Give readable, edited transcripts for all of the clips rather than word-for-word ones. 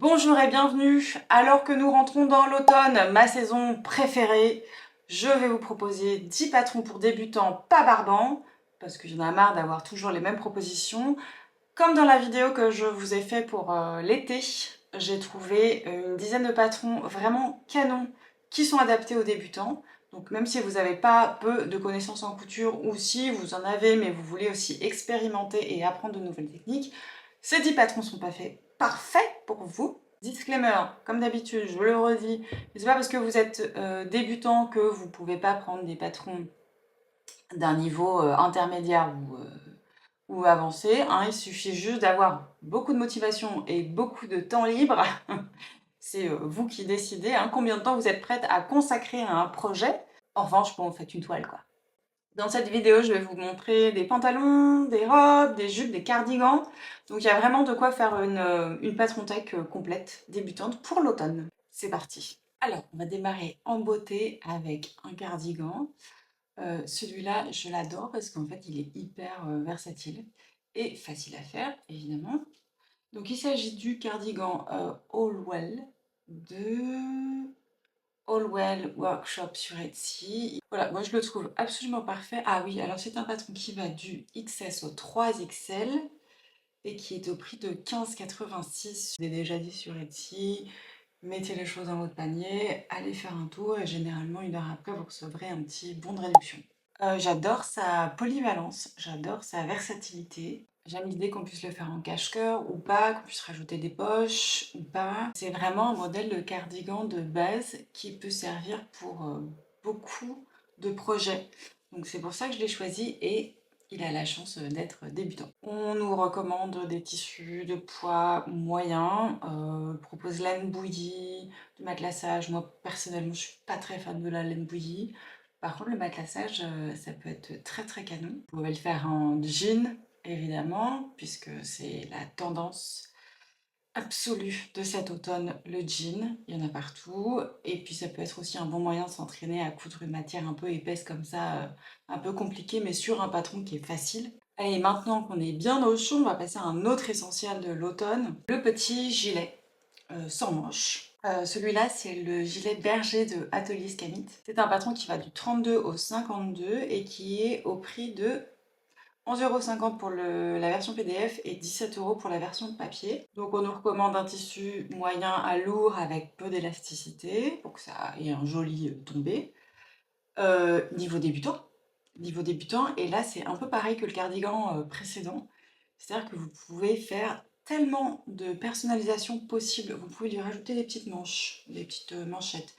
Bonjour et bienvenue. Alors que nous rentrons dans l'automne, ma saison préférée, je vais vous proposer 10 patrons pour débutants pas barbants, parce que j'en ai marre d'avoir toujours les mêmes propositions. Comme dans la vidéo que je vous ai fait pour l'été, j'ai trouvé une dizaine de patrons vraiment canons qui sont adaptés aux débutants. Donc même si vous n'avez pas peu de connaissances en couture, ou si vous en avez mais vous voulez aussi expérimenter et apprendre de nouvelles techniques, ces 10 patrons sont parfaits pour vous. Disclaimer, comme d'habitude, je le redis, c'est pas parce que vous êtes débutant que vous ne pouvez pas prendre des patrons d'un niveau intermédiaire ou avancé, hein. Il suffit juste d'avoir beaucoup de motivation et beaucoup de temps libre. C'est vous qui décidez, hein, combien de temps vous êtes prête à consacrer à un projet. En revanche, bon, faites une toile, quoi. Dans cette vidéo, je vais vous montrer des pantalons, des robes, des jupes, des cardigans. Donc il y a vraiment de quoi faire une patron tech complète, débutante, pour l'automne. C'est parti. Alors, on va démarrer en beauté avec un cardigan. Celui-là, je l'adore parce qu'en fait, il est hyper versatile et facile à faire, évidemment. Donc, il s'agit du cardigan Allwell de Allwell Workshop sur Etsy. Voilà, moi je le trouve absolument parfait. Ah oui, alors c'est un patron qui va du XS au 3XL et qui est au prix de 15,86 €. Je l'ai déjà dit sur Etsy. Mettez les choses dans votre panier, allez faire un tour et généralement une heure après vous recevrez un petit bon de réduction. J'adore sa polyvalence, j'adore sa versatilité. J'aime l'idée qu'on puisse le faire en cache-cœur ou pas, qu'on puisse rajouter des poches ou pas. C'est vraiment un modèle de cardigan de base qui peut servir pour beaucoup de projets. Donc c'est pour ça que je l'ai choisi et il a la chance d'être débutant. On nous recommande des tissus de poids moyen, propose laine bouillie, du matelassage. Moi personnellement je suis pas très fan de la laine bouillie. Par contre le matelassage ça peut être très très canon. Vous pouvez le faire en jean évidemment, puisque c'est la tendance absolue de cet automne, le jean, il y en a partout. Et puis ça peut être aussi un bon moyen de s'entraîner à coudre une matière un peu épaisse comme ça, un peu compliquée, mais sur un patron qui est facile. Allez, maintenant qu'on est bien au chaud, on va passer à un autre essentiel de l'automne, le petit gilet sans manches. Celui-là, c'est le gilet berger de Atelier Scanit. C'est un patron qui va du 32 au 52 et qui est au prix de 11,50 € pour la version PDF et 17 € pour la version papier. Donc on nous recommande un tissu moyen à lourd avec peu d'élasticité pour que ça ait un joli tombé. Niveau débutant. Niveau débutant, et là c'est un peu pareil que le cardigan précédent. C'est-à-dire que vous pouvez faire tellement de personnalisation possible. Vous pouvez lui rajouter des petites manches, des petites manchettes.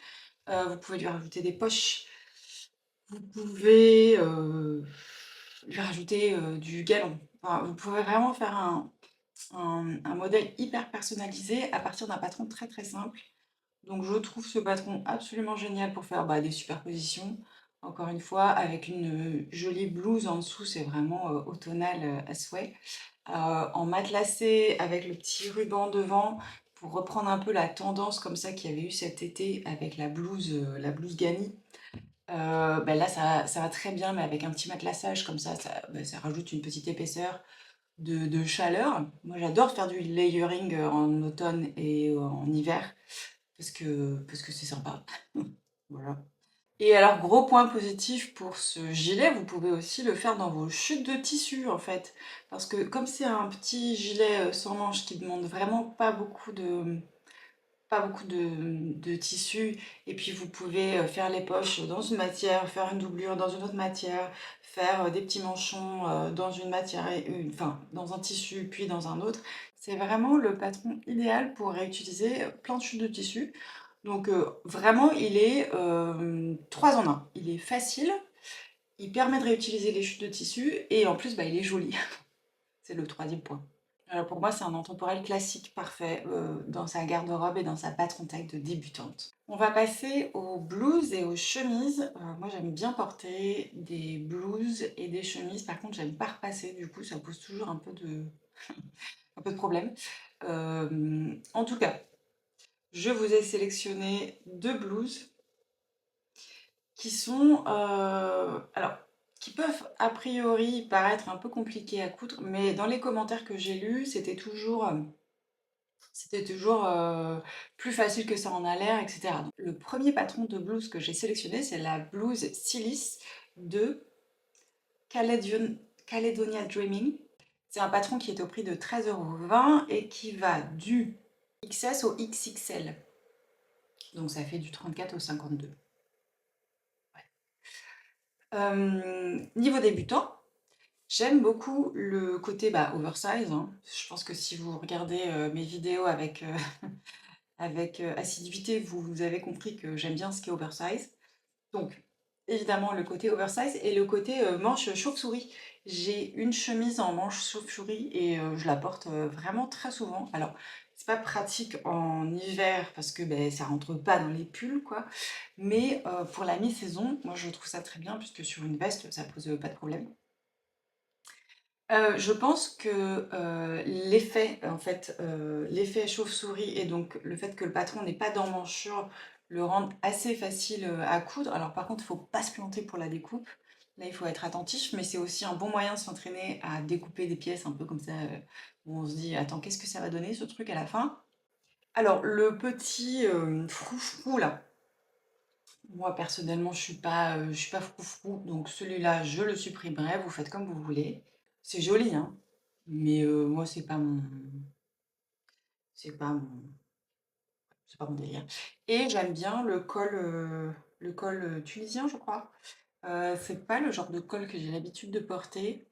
Vous pouvez lui rajouter des poches. Vous pouvez lui rajouter du galon. Enfin, vous pouvez vraiment faire un modèle hyper personnalisé à partir d'un patron très très simple. Donc je trouve ce patron absolument génial pour faire des superpositions. Encore une fois, avec une jolie blouse en dessous, c'est vraiment automnal à souhait. En matelassé avec le petit ruban devant pour reprendre un peu la tendance comme ça qu'il y avait eu cet été avec la blouse Gani. Là ça va très bien, mais avec un petit matelassage comme ça rajoute une petite épaisseur de chaleur. Moi j'adore faire du layering en automne et en hiver parce que c'est sympa. Voilà. Et alors gros point positif pour ce gilet, vous pouvez aussi le faire dans vos chutes de tissu en fait. Parce que comme c'est un petit gilet sans manches qui demande vraiment pas beaucoup de tissu, et puis vous pouvez faire les poches dans une matière, faire une doublure dans une autre matière, faire des petits manchons dans une matière, enfin dans un tissu puis dans un autre. C'est vraiment le patron idéal pour réutiliser plein de chutes de tissu. Donc vraiment il est 3 en 1. Il est facile, il permet de réutiliser les chutes de tissu et en plus il est joli. C'est le troisième point. Alors pour moi, c'est un intemporel classique parfait dans sa garde-robe et dans sa patron taille de débutante. On va passer aux blouses et aux chemises. Moi, j'aime bien porter des blouses et des chemises. Par contre, j'aime pas repasser. Du coup, ça pose toujours un peu de problème. En tout cas, je vous ai sélectionné 2 blouses qui sont... alors, qui peuvent a priori paraître un peu compliquées à coudre, mais dans les commentaires que j'ai lus, c'était toujours C'était toujours plus facile que ça en a l'air, etc. Donc, le premier patron de blouse que j'ai sélectionné, c'est la blouse Silice de Caledonia Dreaming. C'est un patron qui est au prix de 13,20 € et qui va du XS au XXL. Donc ça fait du 34 au 52. Niveau débutant, j'aime beaucoup le côté oversize, hein. Je pense que si vous regardez mes vidéos avec, avec assiduité, vous avez compris que j'aime bien ce qui est oversize. Donc, évidemment, le côté oversize et le côté manche chauve-souris. J'ai une chemise en manche chauve-souris et je la porte vraiment très souvent. Alors, c'est pas pratique en hiver parce que ben, ça rentre pas dans les pulls, quoi. Mais pour la mi-saison, moi je trouve ça très bien puisque sur une veste, ça pose pas de problème. Je pense que l'effet, en fait, l'effet chauve-souris et donc le fait que le patron n'ait pas d'emmanchure le rendent assez facile à coudre. Alors par contre, il ne faut pas se planter pour la découpe. Là, il faut être attentif, mais c'est aussi un bon moyen de s'entraîner à découper des pièces un peu comme ça, où on se dit: «Attends, qu'est-ce que ça va donner ce truc à la fin?» Alors le petit froufrou là, moi personnellement, je suis pas froufrou, donc celui-là, je le supprimerai, vous faites comme vous voulez. C'est joli, hein, mais moi, c'est pas mon c'est pas mon délire. Et j'aime bien le col, tunisien, je crois. C'est pas le genre de col que j'ai l'habitude de porter,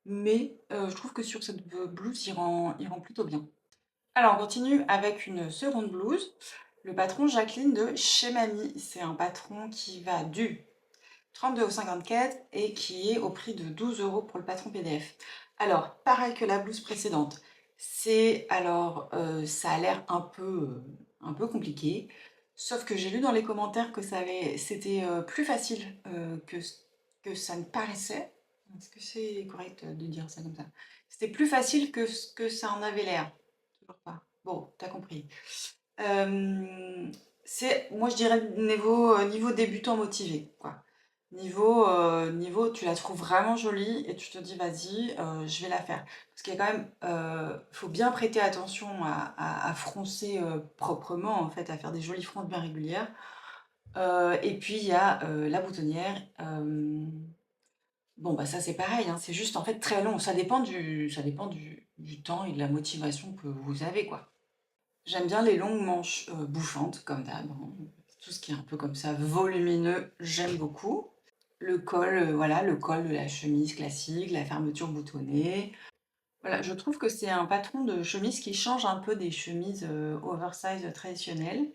mais je trouve que sur cette blouse, il rend plutôt bien. Alors, on continue avec une seconde blouse, le patron Jacqueline de chez Mamie. C'est un patron qui va du 32 au 54 et qui est au prix de 12 € pour le patron PDF. Alors, pareil que la blouse précédente, ça a l'air un peu compliqué, sauf que j'ai lu dans les commentaires que c'était plus facile que ça ne paraissait. Est-ce que c'est correct de dire ça comme ça? C'était plus facile que ce que ça en avait l'air. Toujours pas. Bon, t'as compris. Moi je dirais niveau débutant motivé, quoi. Niveau, tu la trouves vraiment jolie et tu te dis: «Vas-y, je vais la faire». Parce qu'il y a quand même, faut bien prêter attention à froncer, proprement, en fait, à faire des jolies fronces bien régulières. Et puis il y a, la boutonnière, bon, bah, ça c'est pareil, hein, c'est juste, en fait, très long. Ça dépend du temps et de la motivation que vous avez, quoi. J'aime bien les longues manches bouffantes, comme d'hab, hein. Tout ce qui est un peu comme ça, volumineux, j'aime beaucoup. Le col, voilà, le col de la chemise classique, la fermeture boutonnée. Voilà, je trouve que c'est un patron de chemise qui change un peu des chemises oversize traditionnelles.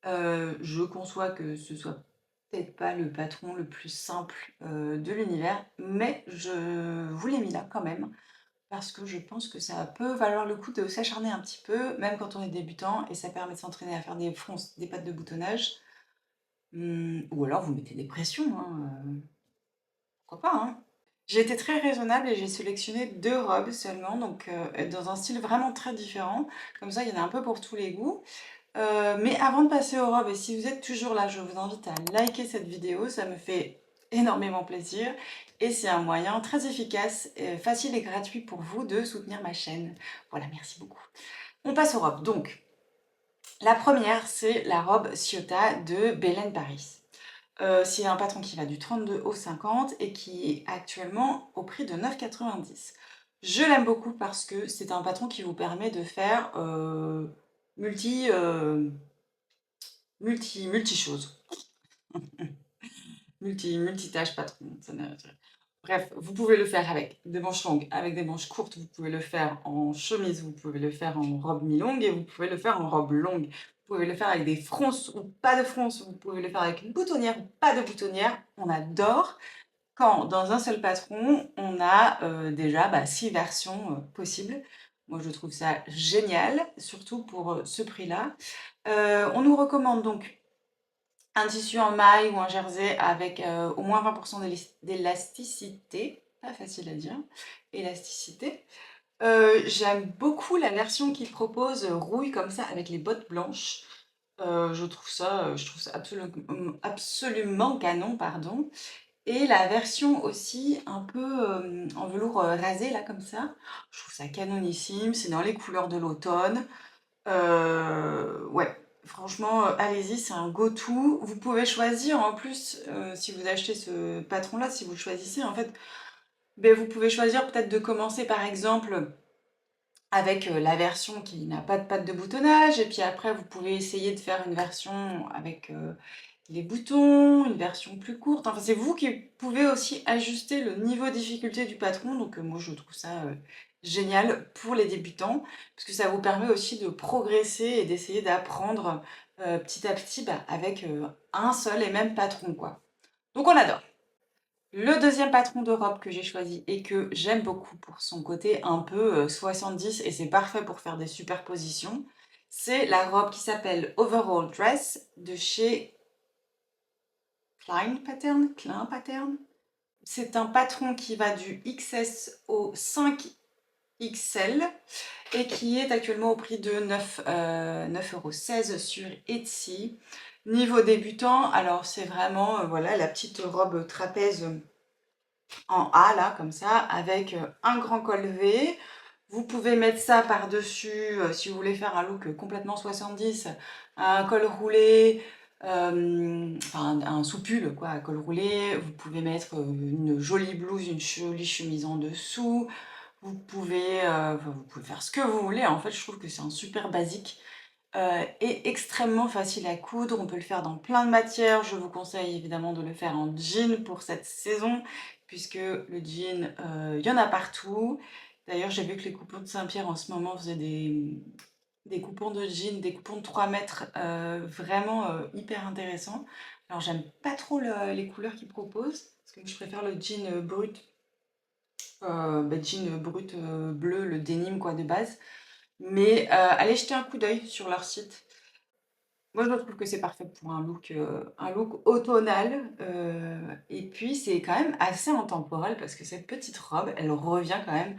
Je conçois que ce soit peut-être pas le patron le plus simple de l'univers, mais je vous l'ai mis là quand même parce que je pense que ça peut valoir le coup de s'acharner un petit peu, même quand on est débutant, et ça permet de s'entraîner à faire des fronces, des pattes de boutonnage. Ou alors vous mettez des pressions, hein, pourquoi pas, hein. J'ai été très raisonnable et j'ai sélectionné 2 robes seulement, donc dans un style vraiment très différent. Comme ça, il y en a un peu pour tous les goûts. Mais avant de passer aux robes, et si vous êtes toujours là, je vous invite à liker cette vidéo, ça me fait énormément plaisir et c'est un moyen très efficace, facile et gratuit pour vous de soutenir ma chaîne. Voilà, merci beaucoup. On passe aux robes. Donc, la première, c'est la robe Ciotat de Belen Paris. C'est un patron qui va du 32 au 50 et qui est actuellement au prix de 9,90 €. Je l'aime beaucoup parce que c'est un patron qui vous permet de faire multi, multi-choses. Multitâche patron. Bref, vous pouvez le faire avec des manches longues, avec des manches courtes, vous pouvez le faire en chemise, vous pouvez le faire en robe mi-longue et vous pouvez le faire en robe longue. Vous pouvez le faire avec des fronces ou pas de fronces, vous pouvez le faire avec une boutonnière ou pas de boutonnière. On adore quand dans un seul patron, on a déjà 6 versions possibles. Moi, je trouve ça génial, surtout pour ce prix-là. On nous recommande donc un tissu en maille ou en jersey avec au moins 20% d'élasticité, pas facile à dire, élasticité. J'aime beaucoup la version qui propose rouille comme ça avec les bottes blanches. Je trouve ça absolument canon, pardon. Et la version aussi un peu en velours rasé, là, comme ça. Je trouve ça canonissime, c'est dans les couleurs de l'automne. Ouais, franchement, allez-y, c'est un go-to. Vous pouvez choisir, en plus, si vous achetez ce patron-là, si vous le choisissez, en fait, ben, vous pouvez choisir peut-être de commencer, par exemple, avec la version qui n'a pas de patte de boutonnage, et puis après, vous pouvez essayer de faire une version avec les boutons, une version plus courte. Enfin, c'est vous qui pouvez aussi ajuster le niveau de difficulté du patron. Donc, moi, je trouve ça génial pour les débutants, parce que ça vous permet aussi de progresser et d'essayer d'apprendre petit à petit bah, avec un seul et même patron, quoi. Donc, on adore. Le deuxième patron de robe que j'ai choisi et que j'aime beaucoup pour son côté un peu 70, et c'est parfait pour faire des superpositions, c'est la robe qui s'appelle Overall Dress de chez Klein Pattern. C'est un patron qui va du XS au 5XL et qui est actuellement au prix de 9,16 € sur Etsy. Niveau débutant, alors c'est vraiment voilà, la petite robe trapèze en A là, comme ça, avec un grand col V. Vous pouvez mettre ça par-dessus, si vous voulez faire un look complètement 70, un col roulé, enfin un sous-pull quoi, à col roulé. Vous pouvez mettre une jolie blouse, une jolie chemise en dessous. Vous pouvez faire ce que vous voulez. En fait, je trouve que c'est un super basique et extrêmement facile à coudre. On peut le faire dans plein de matières. Je vous conseille évidemment de le faire en jean pour cette saison, puisque le jean, il y en a partout. D'ailleurs, j'ai vu que les coupons de Saint-Pierre en ce moment faisaient des coupons de jean, des coupons de 3 mètres vraiment hyper intéressants. Alors, j'aime pas trop les couleurs qu'ils proposent, parce que je préfère le jean brut, jean brut bleu, le denim quoi de base. Mais allez jeter un coup d'œil sur leur site. Moi, je trouve que c'est parfait pour un look automnal. Et puis, c'est quand même assez intemporel parce que cette petite robe, elle revient quand même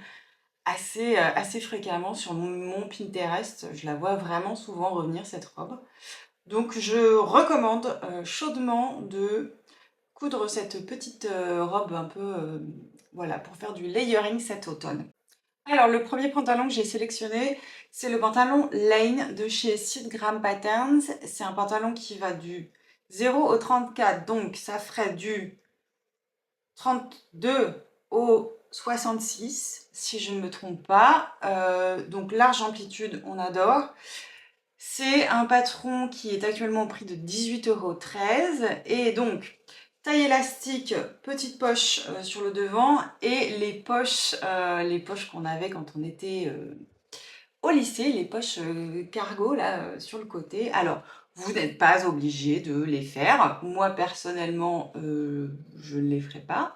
assez fréquemment sur mon Pinterest. Je la vois vraiment souvent revenir, cette robe. Donc, je recommande chaudement de coudre cette petite robe un peu, voilà, pour faire du layering cet automne. Alors, le premier pantalon que j'ai sélectionné, c'est le pantalon Lane de chez Sidgram Patterns. C'est un pantalon qui va du 0 au 34, donc ça ferait du 32 au 66, si je ne me trompe pas. Donc, large amplitude, on adore. C'est un patron qui est actuellement au prix de 18,13 € et donc taille élastique, petite poche sur le devant et les poches qu'on avait quand on était au lycée, les poches cargo là sur le côté. Alors, vous n'êtes pas obligé de les faire. Moi personnellement, je ne les ferai pas.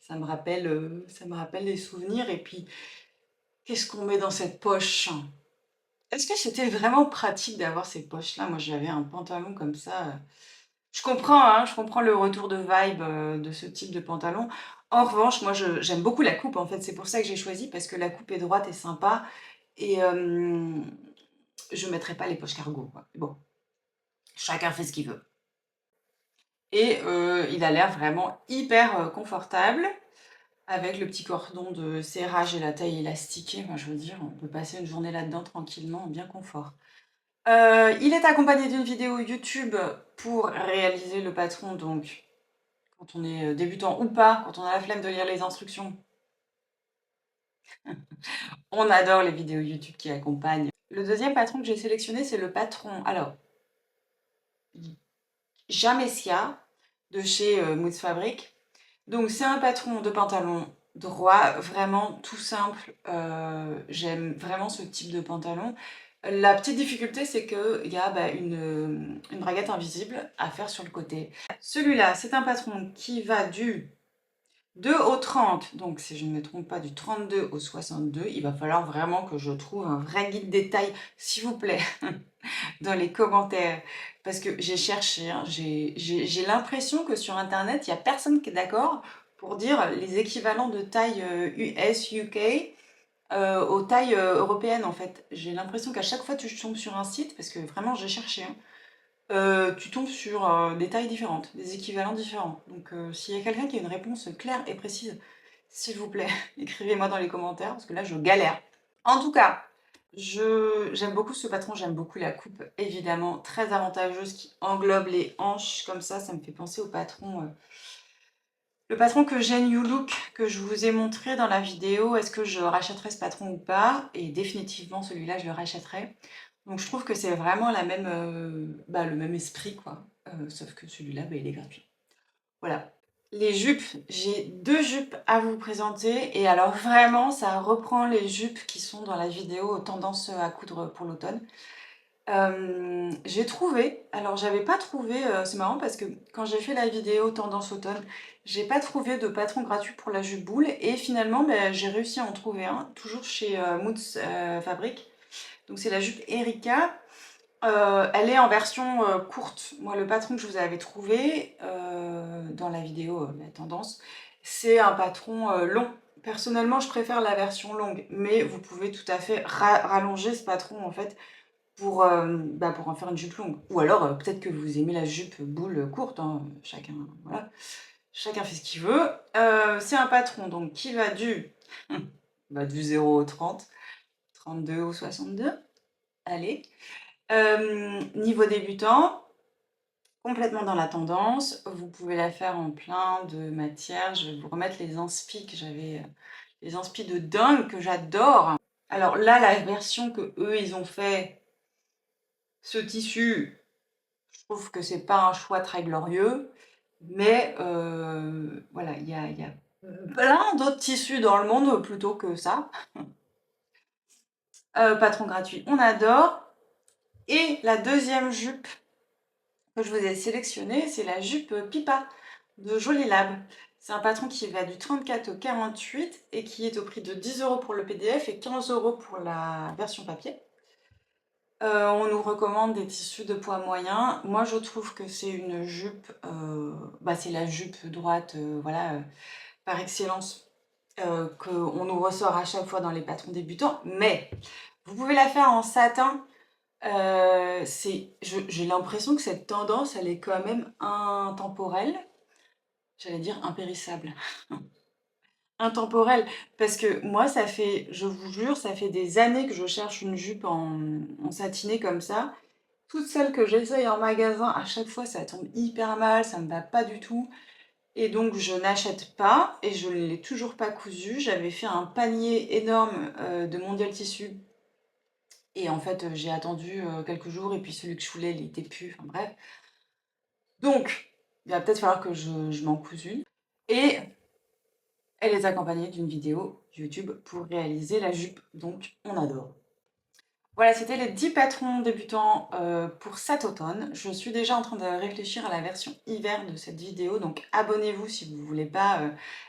Ça me rappelle des souvenirs. Et puis, qu'est-ce qu'on met dans cette poche? Est-ce que c'était vraiment pratique d'avoir ces poches-là? Moi, j'avais un pantalon comme ça. Je comprends, hein, je comprends le retour de vibe de ce type de pantalon. En revanche, moi, j'aime beaucoup la coupe, en fait. C'est pour ça que j'ai choisi, parce que la coupe est droite et sympa. Et je ne mettrai pas les poches cargo, quoi. Bon, chacun fait ce qu'il veut. Et il a l'air vraiment hyper confortable, avec le petit cordon de serrage et la taille élastiquée. Moi, je veux dire, on peut passer une journée là-dedans tranquillement, en bien confort. Il est accompagné d'une vidéo YouTube pour réaliser le patron, donc quand on est débutant ou pas, quand on a la flemme de lire les instructions, on adore les vidéos YouTube qui accompagnent. Le deuxième patron que j'ai sélectionné, c'est le patron, alors, Jamesia, de chez Moods Fabric. Donc c'est un patron de pantalon droit, vraiment tout simple. J'aime vraiment ce type de pantalon. La petite difficulté, c'est qu'il y a une braguette invisible à faire sur le côté. Celui-là, c'est un patron qui va du 2 au 30, donc si je ne me trompe pas, du 32 au 62. Il va falloir vraiment que je trouve un vrai guide détail, s'il vous plaît, dans les commentaires. Parce que j'ai cherché, hein, j'ai l'impression que sur Internet, il n'y a personne qui est d'accord pour dire les équivalents de taille US, UK aux tailles européennes en fait. J'ai l'impression qu'à chaque fois que je tombe sur un site, parce que vraiment j'ai cherché, hein, tu tombes sur des tailles différentes, des équivalents différents. Donc s'il y a quelqu'un qui a une réponse claire et précise, s'il vous plaît, écrivez-moi dans les commentaires, parce que là, je galère. En tout cas, j'aime beaucoup ce patron, j'aime beaucoup la coupe, évidemment, très avantageuse, qui englobe les hanches, comme ça me fait penser au patron, le patron que j'ai New Look, que je vous ai montré dans la vidéo. Est-ce que je rachèterai ce patron ou pas? Et définitivement, celui-là, je le rachèterai. Donc je trouve que c'est vraiment la même, le même esprit, quoi. Sauf que celui-là, il est gratuit. Voilà. Les jupes, j'ai 2 jupes à vous présenter. Et alors vraiment, ça reprend les jupes qui sont dans la vidéo tendance à coudre pour l'automne. J'ai trouvé, alors j'avais pas trouvé, c'est marrant parce que quand j'ai fait la vidéo tendance automne, j'ai pas trouvé de patron gratuit pour la jupe boule et finalement j'ai réussi à en trouver un, toujours chez Moods Fabric. Donc c'est la jupe Erika. Elle est en version courte. Moi, le patron que je vous avais trouvé dans la vidéo la tendance, c'est un patron long. Personnellement, je préfère la version longue, mais vous pouvez tout à fait rallonger ce patron en fait pour en faire une jupe longue. Ou alors peut-être que vous aimez la jupe boule courte, hein, chacun, voilà. Chacun fait ce qu'il veut. C'est un patron donc qui va du 0 au 30, 32 au 62. Allez. Niveau débutant, complètement dans la tendance. Vous pouvez la faire en plein de matières. Je vais vous remettre les inspi que j'avais, les inspi de dingue que j'adore. Alors là, la version que eux ils ont fait, ce tissu, je trouve que c'est pas un choix très glorieux, mais voilà, il y a plein d'autres tissus dans le monde plutôt que ça. Patron gratuit, on adore. Et la deuxième jupe que je vous ai sélectionnée, c'est la jupe Pipa de Jolie Lab. C'est un patron qui va du 34 au 48 et qui est au prix de 10 € pour le PDF et 15 € pour la version papier. On nous recommande des tissus de poids moyen. Moi, je trouve que c'est une jupe, c'est la jupe droite, par excellence, qu'on nous ressort à chaque fois dans les patrons débutants. Mais vous pouvez la faire en satin. J'ai l'impression que cette tendance, elle est quand même intemporelle. J'allais dire impérissable. Intemporelle, parce que moi, je vous jure, ça fait des années que je cherche une jupe en satiné comme ça. Toutes celles que j'essaye en magasin, à chaque fois, ça tombe hyper mal, ça me va pas du tout. Et donc, je n'achète pas et je ne l'ai toujours pas cousu. J'avais fait un panier énorme de Mondial Tissu. Et en fait, j'ai attendu quelques jours et puis celui que je voulais, il était plus. Enfin bref. Donc, il va peut-être falloir que je m'en couse une. Et elle est accompagnée d'une vidéo YouTube pour réaliser la jupe. Donc, on adore. Voilà, c'était les 10 patrons débutants pour cet automne. Je suis déjà en train de réfléchir à la version hiver de cette vidéo, donc abonnez-vous si vous ne voulez pas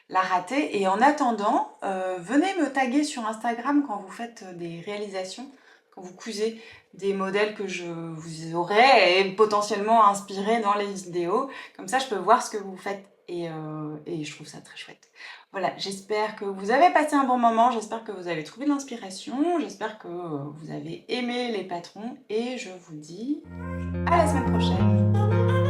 la rater. Et en attendant, venez me taguer sur Instagram quand vous faites des réalisations, quand vous cousez des modèles que je vous aurais et potentiellement inspirés dans les vidéos. Comme ça, je peux voir ce que vous faites et je trouve ça très chouette. Voilà, j'espère que vous avez passé un bon moment, j'espère que vous avez trouvé de l'inspiration, j'espère que vous avez aimé les patrons et je vous dis à la semaine prochaine.